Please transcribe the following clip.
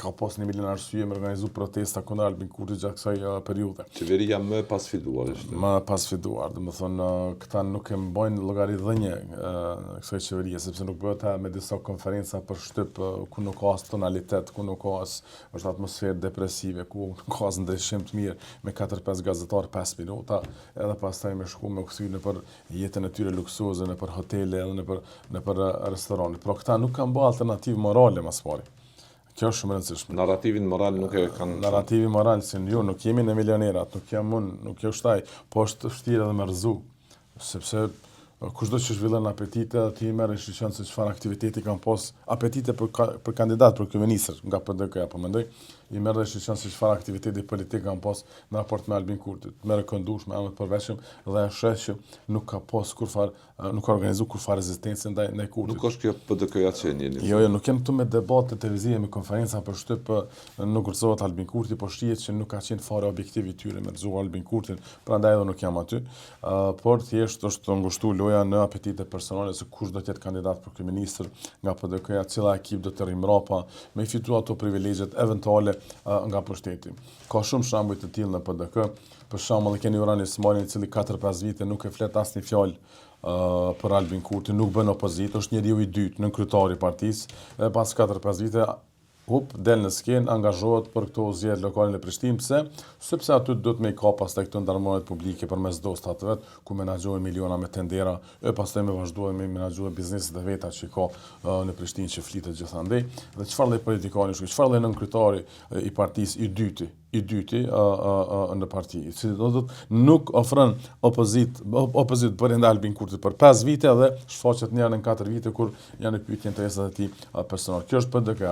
ka pas 1 milion arsye me organizu protesta kundër Albin Kurtit gjatë kësaj periudhe. Qeveria më pasfiduar është. Më pasfiduar, domethënë këta nuk e mbajnë llogari dhënje kësaj qeverie, sepse nuk bëhet me disa konferenca për shtyp ku nuk ka as tonalitet, ku nuk ka as është atmosferë depresive, ku nuk ka as ndryshim të mirë me 4-5 gazetar 5 minuta, edhe pastaj me shku me kthyer nëpër jetën e tyre luksoze, nëpër hotele edhe nëpër restorane. Por këta nuk kanë bërë alternativë morale mas pari. Kjo është shumë e rëndësishme. Narrativin moral nuk e kanë. Narrativi moral se ju nuk jemi në milionerat, nuk jam unë, nuk jo shtaj, po është vështirë edhe me rrezu, sepse kushdo që zhvillon apetite, ti merr shqyrën se çfarë aktiviteti kanë pas, apetite për kandidat, për kryeministër, nga PDK apo mendoj, i merr shqyrën se çfarë aktiviteti politik kanë pas në raport me Albin Kurti. Merr këndush me anë të përveçshëm dhe sheh që nuk ka pas nuk ka organizuar kurfar rezistencë ndaj Kurtit. Nuk është kjo PDK-ja çeni. Jo, nuk jam këtu me debate televizive, me konferenca për shtyp, nuk kërcohet Albin Kurti, po shihet që nuk ka qenë fare objektiv i tyre me rrezu Albin Kurtin, prandaj edhe nuk jam aty. Por thjesht është ngushtuar loja në apetite personale se kush do të jetë kandidat për kryeministër nga PDK-ja, cila ekip do të rrim mrapa, me fitu ato privilegjet eventuale nga pushteti. Ka shumë shembuj të tillë në PDK, për shembull keni Urani Ismailin, i cili 4-5 vite nuk e flet asnjë fjalë për Albin Kurti, nuk bën opozitë, është njeriu i dytë nën kryetari i partisë, dhe pas 4-5 vite del në skenë, angazhohet për këto zgjedhje lokale në Prishtinë. Pse? Sepse aty do të me i ka pastaj këto ndarmohet publike përmes dostat vet, ku menaxhohen miliona me tendera, e pastaj me vazhdohen me menaxhuar bizneset e veta që ka në Prishtinë që flitet gjithandej. Dhe çfarë lloj politikani është, çfarë lloj nën kryetari i partisë i dyti në parti. Si do të nuk ofron opozit për Albin Kurti për 5 vite dhe shfaqet një herë në 4 vite kur janë pyetje interesat e tij personal. Kjo është PDK.